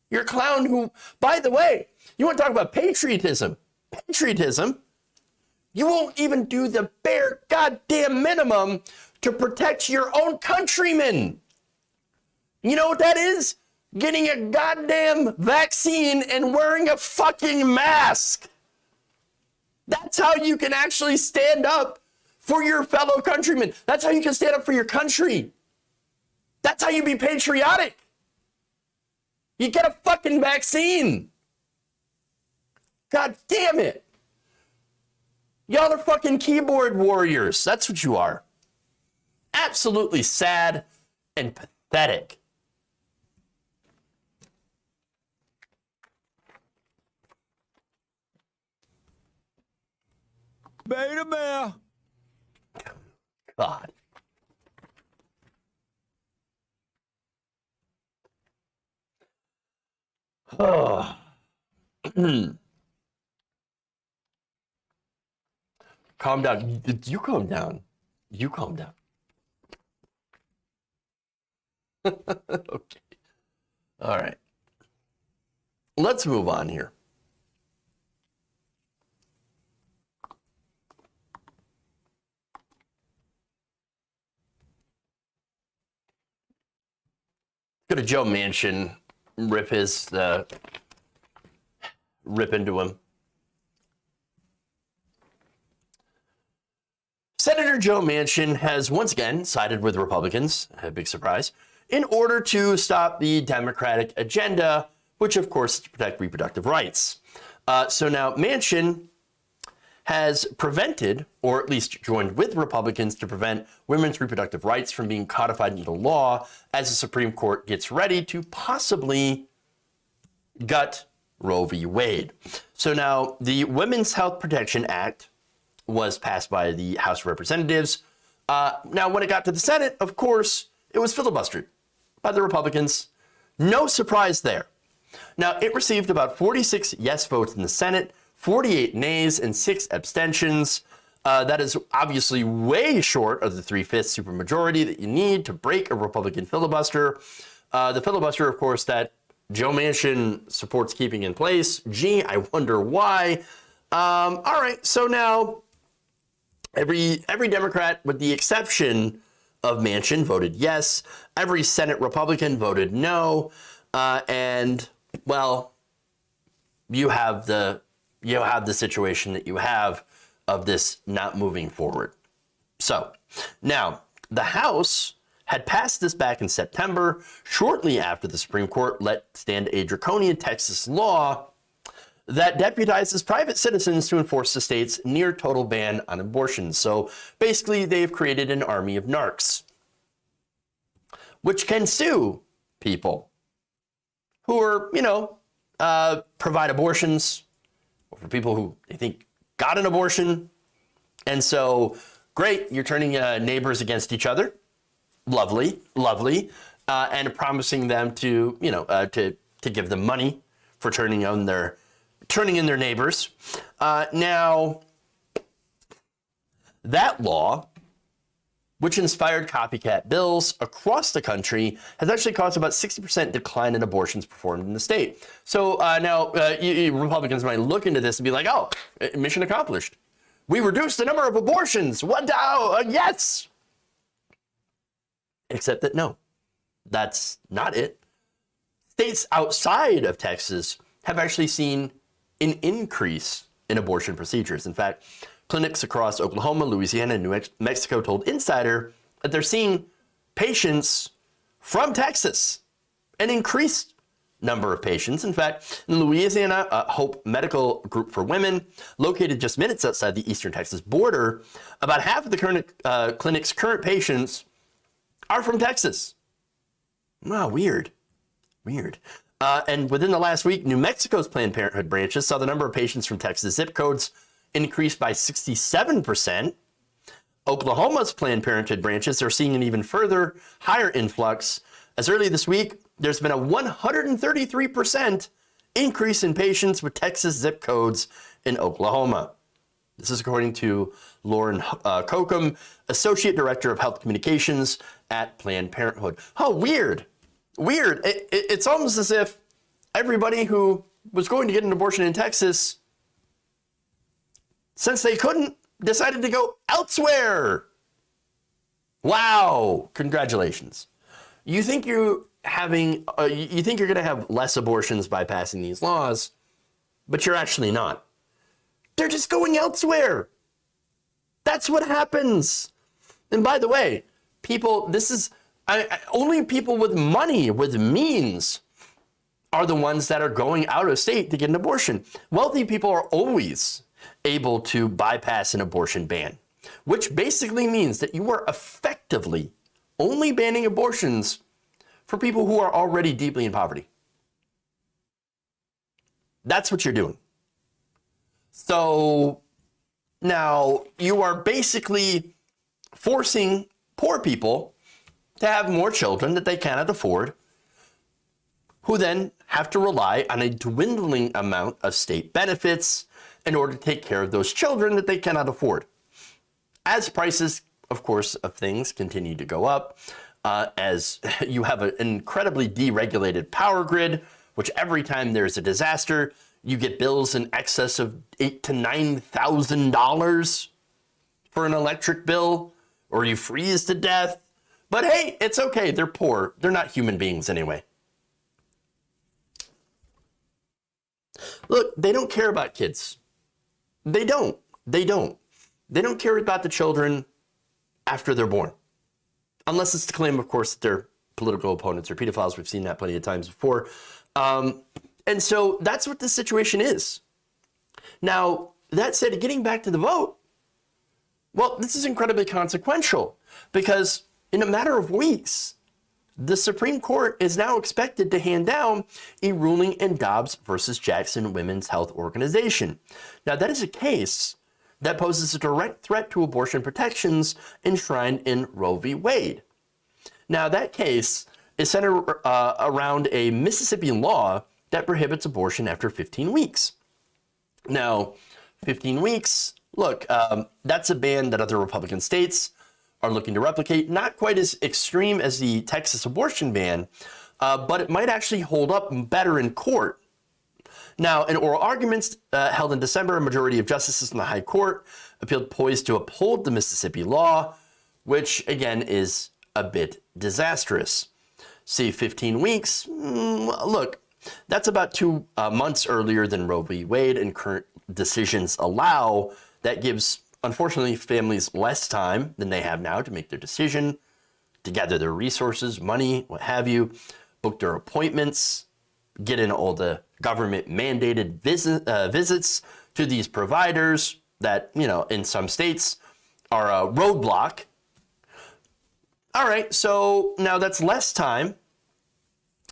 You're a clown who, by the way, you want to talk about patriotism. Patriotism. You won't even do the bare goddamn minimum to protect your own countrymen. You know what that is? Getting a goddamn vaccine and wearing a fucking mask. That's how you can actually stand up for your fellow countrymen. That's how you can stand up for your country. That's how you be patriotic. You get a fucking vaccine. God damn it. Y'all are fucking keyboard warriors. That's what you are. Absolutely sad and pathetic. Beta bear. God. Oh. Calm down. You calm down. You calm down. Okay. All right. Let's move on here. Go to Joe Manchin, rip into him. Senator Joe Manchin has once again sided with Republicans, a big surprise, in order to stop the Democratic agenda, which of course is to protect reproductive rights. So now Manchin has prevented, or at least joined with Republicans to prevent women's reproductive rights from being codified into law as the Supreme Court gets ready to possibly gut Roe v. Wade. So now the Women's Health Protection Act was passed by the House of Representatives. Now, when it got to the Senate, of course, it was filibustered by the Republicans. No surprise there. Now, it received about 46 yes votes in the Senate, 48 nays, and 6 abstentions. That is obviously way short of the 3/5 supermajority that you need to break a Republican filibuster. The filibuster, of course, that Joe Manchin supports keeping in place. Gee, I wonder why. All right, so now every Democrat, with the exception of Manchin, voted yes. Every Senate Republican voted no. And, well, you have the situation that you have of this not moving forward. So now the House had passed this back in September, shortly after the Supreme Court let stand a draconian Texas law that deputizes private citizens to enforce the state's near total ban on abortion. So basically, they've created an army of narcs, which can sue people who are, provide abortions, or for people who they think got an abortion, And so, great, you're turning neighbors against each other. Lovely, lovely. And promising them to, to give them money for turning in their neighbors. Now, that law, which inspired copycat bills across the country, has actually caused about 60% decline in abortions performed in the state. So now Republicans might look into this and be like, oh, mission accomplished. We reduced the number of abortions. What? Yes. Except that no, that's not it. States outside of Texas have actually seen an increase in abortion procedures. In fact, clinics across Oklahoma, Louisiana, and New Mexico told Insider that they're seeing patients from Texas, an increased number of patients. In fact, in Louisiana, Hope Medical Group for Women, located just minutes outside the eastern Texas border, about half of the current clinic's current patients are from Texas. Wow, weird. And within the last week, New Mexico's Planned Parenthood branches saw the number of patients from Texas zip codes increased by 67%. Oklahoma's Planned Parenthood branches are seeing an even further higher influx. As early this week, there's been a 133% increase in patients with Texas zip codes in Oklahoma. This is according to Lauren Kokum, Associate Director of Health Communications at Planned Parenthood. Oh, weird. It's almost as if everybody who was going to get an abortion in Texas, since they couldn't, decided to go elsewhere. Wow, congratulations. You think you're going to have less abortions by passing these laws, but you're actually not. They're just going elsewhere. That's what happens. And by the way, only people with money, with means, are the ones that are going out of state to get an abortion. Wealthy people are always able to bypass an abortion ban, which basically means that you are effectively only banning abortions for people who are already deeply in poverty. That's what you're doing. So now you are basically forcing poor people to have more children that they cannot afford, who then have to rely on a dwindling amount of state benefits in order to take care of those children that they cannot afford. As prices, of course, of things continue to go up, as you have an incredibly deregulated power grid, which every time there's a disaster, you get bills in excess of $8,000 to $9,000 for an electric bill, or you freeze to death. But hey, it's okay. They're poor. They're not human beings anyway. Look, they don't care about kids. They don't care about the children after they're born. Unless it's to claim, of course, that they're political opponents or pedophiles. We've seen that plenty of times before. And so that's what this situation is. Now, that said, getting back to the vote, well, this is incredibly consequential because in a matter of weeks, the Supreme Court is now expected to hand down a ruling in Dobbs versus Jackson Women's Health Organization. Now, that is a case that poses a direct threat to abortion protections enshrined in Roe v. Wade. Now, that case is centered around a Mississippi law that prohibits abortion after 15 weeks. Now, 15 weeks, look, that's a ban that other Republican states are looking to replicate. Not quite as extreme as the Texas abortion ban, but it might actually hold up better in court. Now, in oral arguments held in December, a majority of justices in the High Court appealed poised to uphold the Mississippi law, which again is a bit disastrous. See, 15 weeks, look, that's about 2 months earlier than Roe v. Wade and current decisions allow. That gives, unfortunately, families less time than they have now to make their decision, to gather their resources, money, what have you, book their appointments, get in all the government mandated visits to these providers that, in some states are a roadblock. All right, so now that's less time,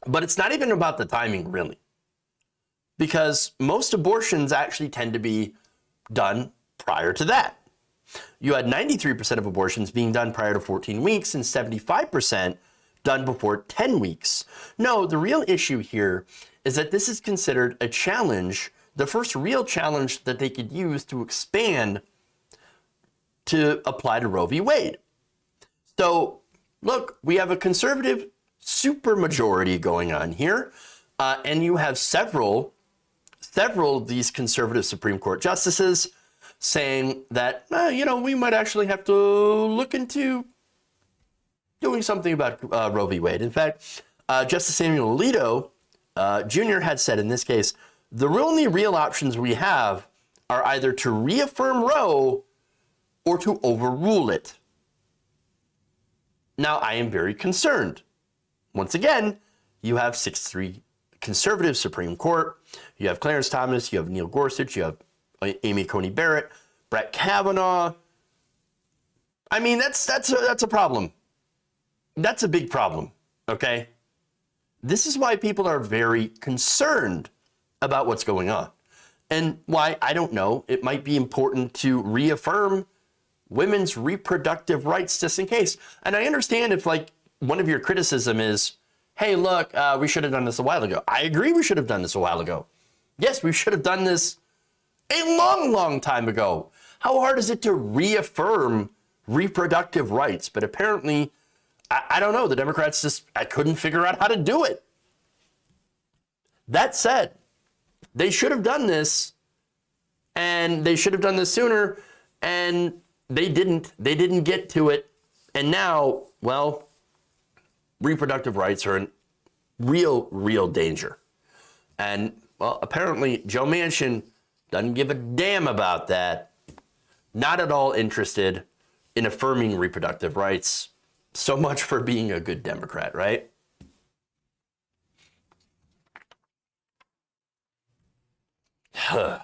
but it's not even about the timing really, because most abortions actually tend to be done prior to that. You had 93% of abortions being done prior to 14 weeks and 75% done before 10 weeks. No, the real issue here is that this is considered a challenge, the first real challenge that they could use to expand to apply to Roe v. Wade. So, look, we have a conservative supermajority going on here, and you have several of these conservative Supreme Court justices saying that, we might actually have to look into doing something about Roe v. Wade. In fact, Justice Samuel Alito Jr. had said in this case, the only real options we have are either to reaffirm Roe or to overrule it. Now, I am very concerned. Once again, you have 6-3 conservative Supreme Court. You have Clarence Thomas, you have Neil Gorsuch, you have Amy Coney Barrett, Brett Kavanaugh. I mean, that's a problem. That's a big problem, okay? This is why people are very concerned about what's going on. And why, I don't know, it might be important to reaffirm women's reproductive rights just in case. And I understand if, like, one of your criticism is, hey, look, we should have done this a while ago. I agree we should have done this a while ago. Yes, we should have done this a long, long time ago. How hard is it to reaffirm reproductive rights? But apparently, I don't know, the Democrats I couldn't figure out how to do it. That said, they should have done this, and they should have done this sooner, and they didn't. They didn't get to it. And now, well, reproductive rights are in real danger. And, well, apparently Joe Manchin doesn't give a damn about that. Not at all interested in affirming reproductive rights. So much for being a good Democrat, right? All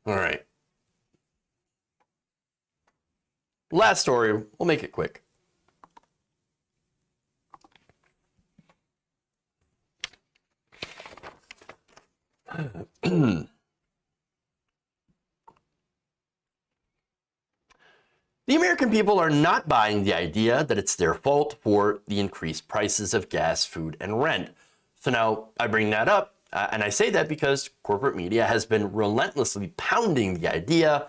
right. Last story, we'll make it quick. The American people are not buying the idea that it's their fault for the increased prices of gas, food, and rent. So now I bring that up, and I say that because corporate media has been relentlessly pounding the idea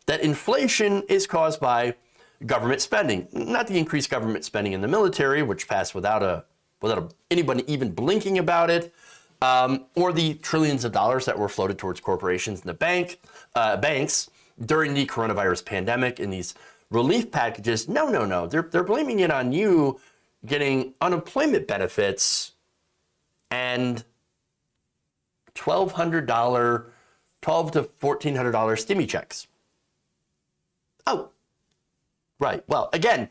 that inflation is caused by government spending, not the increased government spending in the military, which passed without anybody even blinking about it, or the trillions of dollars that were floated towards corporations and the banks during the coronavirus pandemic in these relief packages. No. They're blaming it on you getting unemployment benefits and $1,200 to $1,400 stimmy checks. Oh, right. Well, again,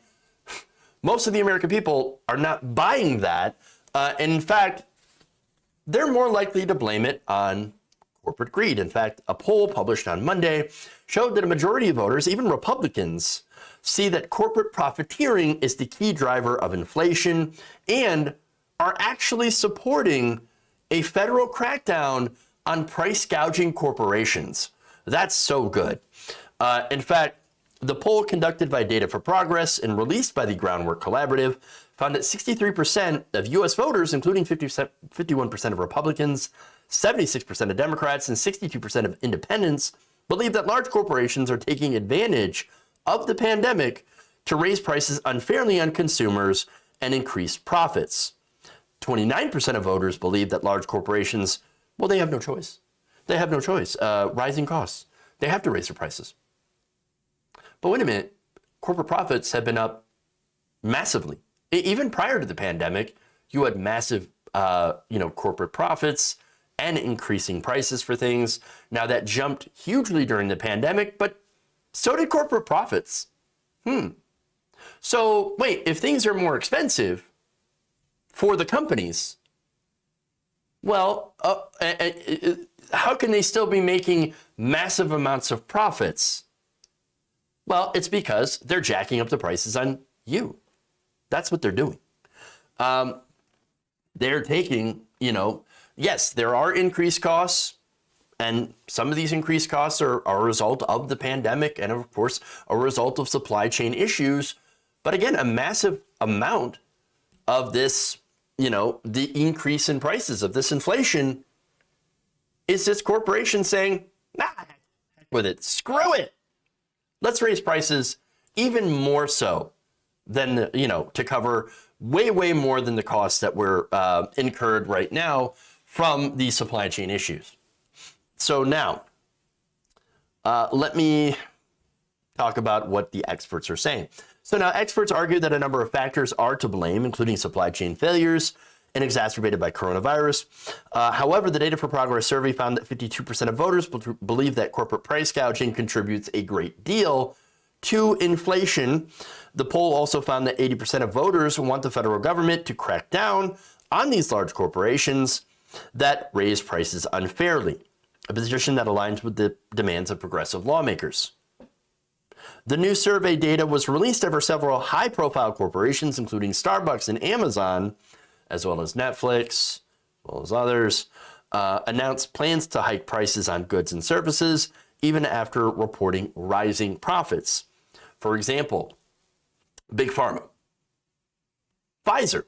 most of the American people are not buying that. And in fact, they're more likely to blame it on corporate greed. In fact, a poll published on Monday showed that a majority of voters, even Republicans, see that corporate profiteering is the key driver of inflation and are actually supporting a federal crackdown on price gouging corporations. That's so good. In fact, the poll conducted by Data for Progress and released by the Groundwork Collaborative found that 63% of U.S. voters, including 51% of Republicans, 76% of Democrats, and 62% of independents, believe that large corporations are taking advantage of the pandemic to raise prices unfairly on consumers and increase profits. 29% of voters believe that large corporations, well, they have no choice. They have no choice. Rising costs. They have to raise their prices. But wait a minute, corporate profits have been up massively. Even prior to the pandemic, you had massive, corporate profits and increasing prices for things. Now that jumped hugely during the pandemic, but so did corporate profits. So wait, if things are more expensive for the companies, well, how can they still be making massive amounts of profits? Well, it's because they're jacking up the prices on you. That's what they're doing. They're taking, yes, there are increased costs And some of these increased costs are a result of the pandemic and, of course, a result of supply chain issues. But again, a massive amount of this, the increase in prices of this inflation is this corporation saying, nah, heck with it, screw it. Let's raise prices even more so than, to cover way, way more than the costs that were incurred right now from these supply chain issues. So now, let me talk about what the experts are saying. So now experts argue that a number of factors are to blame, including supply chain failures and exacerbated by coronavirus. However, the Data for Progress survey found that 52% of voters believe that corporate price gouging contributes a great deal to inflation. The poll also found that 80% of voters want the federal government to crack down on these large corporations that raise prices unfairly, a position that aligns with the demands of progressive lawmakers. The new survey data was released after several high-profile corporations, including Starbucks and Amazon, as well as Netflix, as well as others, announced plans to hike prices on goods and services, even after reporting rising profits. For example, Big Pharma, Pfizer,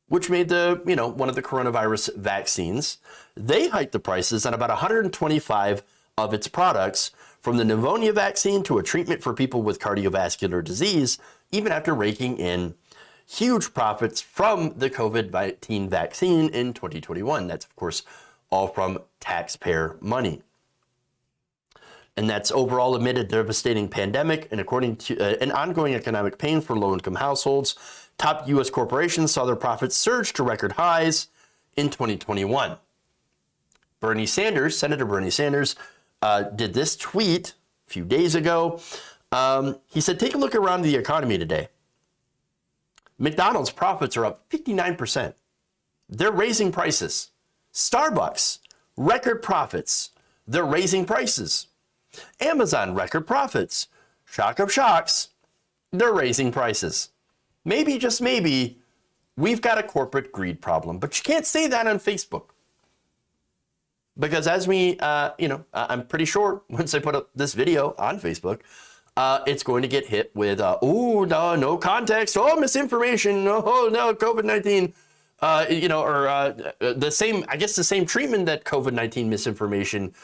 which made one of the coronavirus vaccines, they hiked the prices on about 125 of its products, from the pneumonia vaccine to a treatment for people with cardiovascular disease, even after raking in huge profits from the COVID-19 vaccine in 2021. That's, of course, all from taxpayer money. And that's overall amid a devastating pandemic and according to an ongoing economic pain for low-income households. Top U.S. corporations saw their profits surge to record highs in 2021. Senator Bernie Sanders, did this tweet a few days ago. He said, take a look around the economy today. McDonald's profits are up 59%. They're raising prices. Starbucks, record profits. They're raising prices. Amazon, record profits. Shock of shocks, they're raising prices. Maybe, just maybe, we've got a corporate greed problem. But you can't say that on Facebook. Because as we, I'm pretty sure once I put up this video on Facebook, it's going to get hit with, no context, misinformation, no COVID-19, the same treatment that COVID-19 misinformation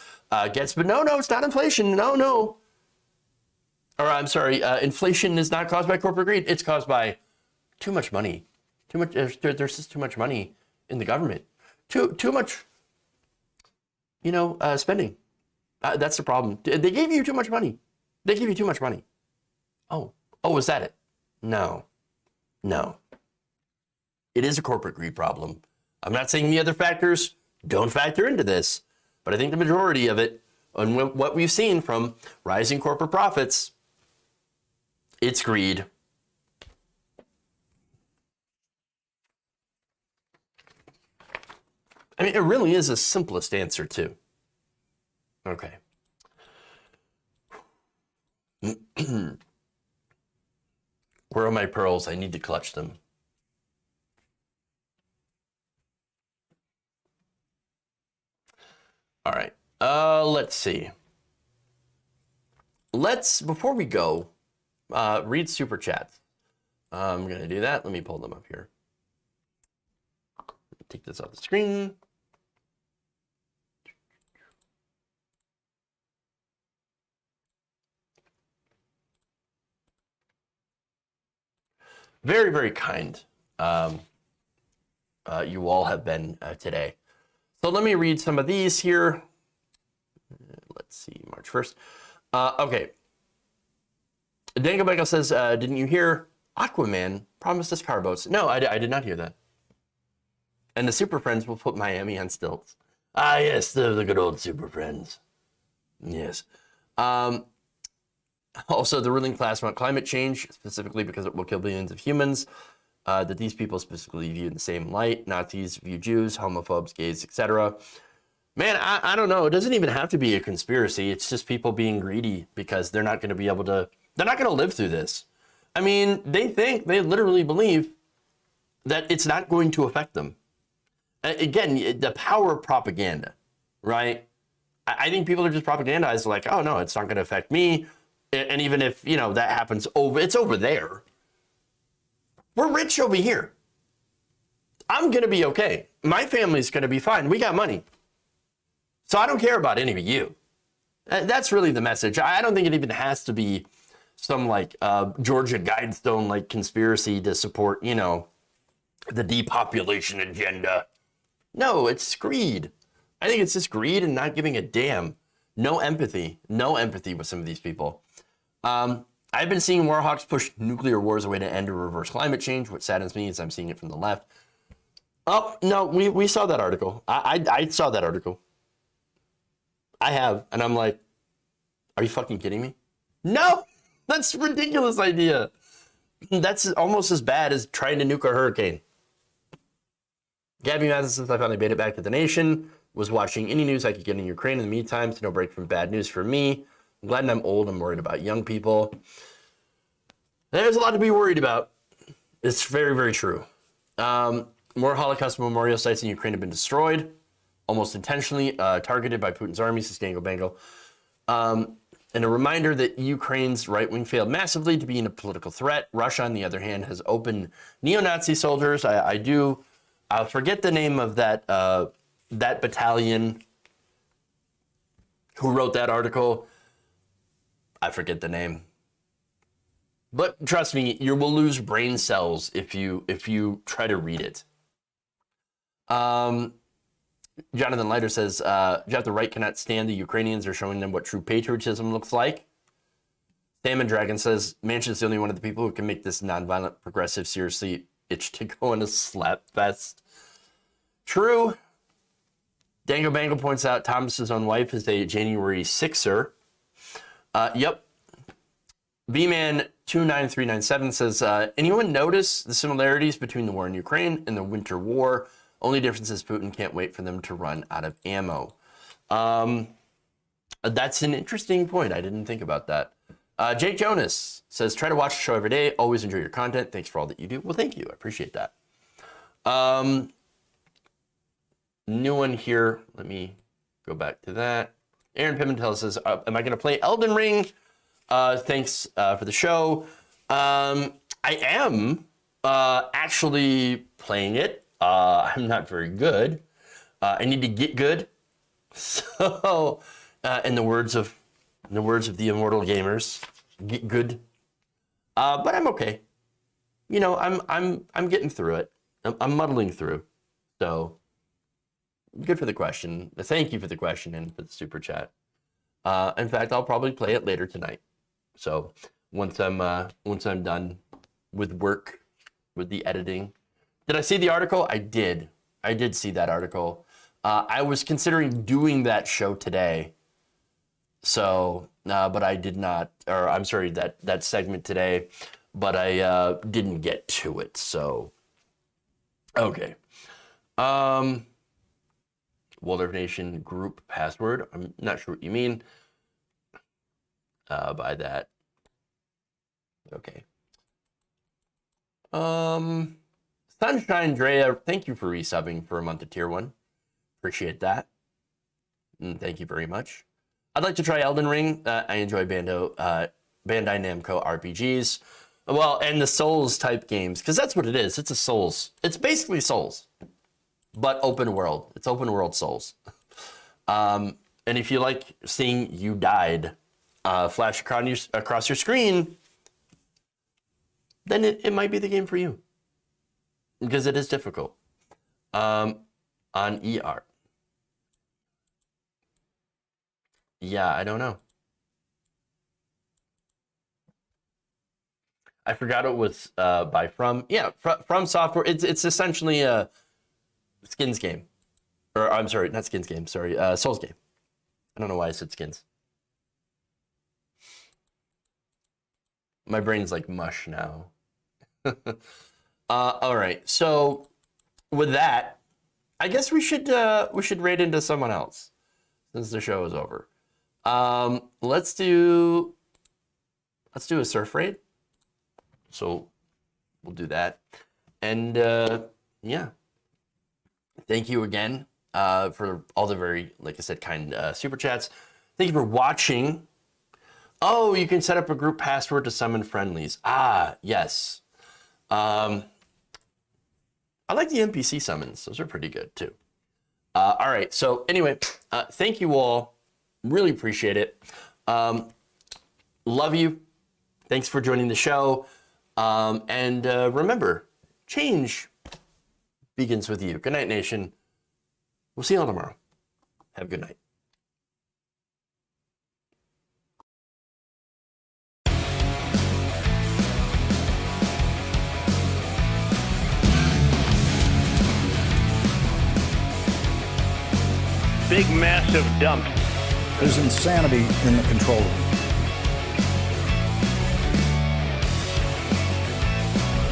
gets. But no, it's not inflation. No. Or I'm sorry, inflation is not caused by corporate greed. It's caused by too much money. There's just too much money in the government. Too much. Spending. That's the problem. They gave you too much money. Oh, is that it? No. It is a corporate greed problem. I'm not saying the other factors don't factor into this, but I think the majority of it, and what we've seen from rising corporate profits, it's greed. I mean, it really is the simplest answer, too. Okay. Where are my pearls? I need to clutch them. All right. Let's see. Before we go, read super chats. I'm going to do that. Let me pull them up here. Take this off the screen. Very, very kind you all have been today. So let me read some of these here. Let's see, March 1st. Okay. Dango Bego says, didn't you hear Aquaman promised us car boats? No, I did not hear that. And the Super Friends will put Miami on stilts. Ah, yes, the good old Super Friends. Yes. Also, the ruling class want climate change, specifically because it will kill billions of humans, that these people specifically view in the same light. Nazis view Jews, homophobes, gays, etc. Man, I don't know. It doesn't even have to be a conspiracy. It's just people being greedy because they're not going to be able to, they're not going to live through this. I mean, they literally believe that it's not going to affect them. Again, the power of propaganda, right? I think people are just propagandized like, oh no, it's not going to affect me. And even if, you know, that happens it's over there. We're rich over here. I'm going to be okay. My family's going to be fine. We got money. So I don't care about any of you. That's really the message. I don't think it even has to be some like Georgia Guidestone like conspiracy to support, you know, the depopulation agenda. No, it's greed. I think it's just greed and not giving a damn. No empathy with some of these people. I've been seeing war hawks push nuclear war as a way to end or reverse climate change. What saddens me is I'm seeing it from the left. Oh, no, we saw that article. I saw that article. I have, and I'm like, are you fucking kidding me? No, that's a ridiculous idea. That's almost as bad as trying to nuke a hurricane. Gabby Madison says, I finally made it back to the nation. Was watching any news I could get in Ukraine in the meantime, so no break from bad news for me. I'm glad I'm old. I'm worried about young people. There's a lot to be worried about. It's very, very true. More Holocaust memorial sites in Ukraine have been destroyed, almost intentionally targeted by Putin's army, says Dangle Bangle. And a reminder that Ukraine's right wing failed massively to being a political threat. Russia, on the other hand, has opened neo-Nazi soldiers. I'll forget the name of that battalion who wrote that article. I forget the name. But trust me, you will lose brain cells if you try to read it. Jonathan Leiter says, Jeff, the right cannot stand the Ukrainians. They're showing them what true patriotism looks like. Salmon Dragon says, Manchin's the only one of the people who can make this nonviolent progressive seriously itch to go in a slap fest. True. Dango Bango points out Thomas's own wife is a January 6er. Yep. B-Man29397 says, anyone notice the similarities between the war in Ukraine and the Winter War? Only difference is Putin can't wait for them to run out of ammo. That's an interesting point. I didn't think about that. Jake Jonas says, try to watch the show every day. Always enjoy your content. Thanks for all that you do. Well, thank you. I appreciate that. New one here. Let me go back to that. Aaron Pimentel says, am I going to play Elden Ring? Thanks for the show. I am actually playing it. I'm not very good. I need to get good. So, in the words of the immortal gamers, get good. But I'm okay. You know, I'm getting through it. I'm muddling through. So, good for the question. Thank you for the question and for the super chat. In fact, I'll probably play it later tonight. So, once I'm done with work, with the editing. Did I see the article? I did. I did see that article. I was considering doing that show today. So, but I did not, or I'm sorry, that segment today, but I didn't get to it. So, okay. Waldorf Nation group password. I'm not sure what you mean by that. Okay. Sunshine Drea, thank you for resubbing for a month of tier 1. Appreciate that. And thank you very much. I'd like to try Elden Ring. I enjoy Bandai Namco RPGs. Well, and the Souls type games, because that's what it is. It's a Souls. It's basically Souls, but open world. It's open world Souls. And if you like seeing you died flash across your screen, then it might be the game for you. Because it is difficult. On ER. Yeah, I don't know. I forgot it was by From. Yeah, From Software. It's essentially a Skins game. Or, I'm sorry, not Skins game. Sorry, Souls game. I don't know why I said Skins. My brain's like mush now. All right, so with that, I guess we should raid into someone else since the show is over. Let's do a surf raid. So we'll do that, and yeah, thank you again for all the very, like I said, kind super chats. Thank you for watching. Oh, you can set up a group password to summon friendlies. Ah, yes. I like the NPC summons. Those are pretty good too. All right. So anyway, thank you all. Really appreciate it. Love you. Thanks for joining the show. And remember, change begins with you. Good night, nation. We'll see you all tomorrow. Have a good night. Big, massive dump. There's insanity in the control room.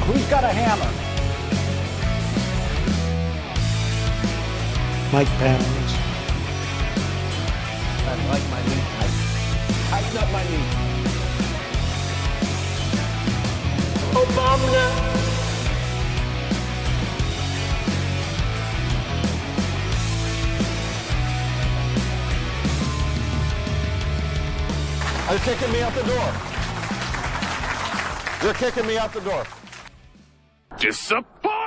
Who's got a hammer? Mike Pounds. I like my meat tight. Tighten up my meat. Obama. They're kicking me out the door. They're kicking me out the door. Disappointed!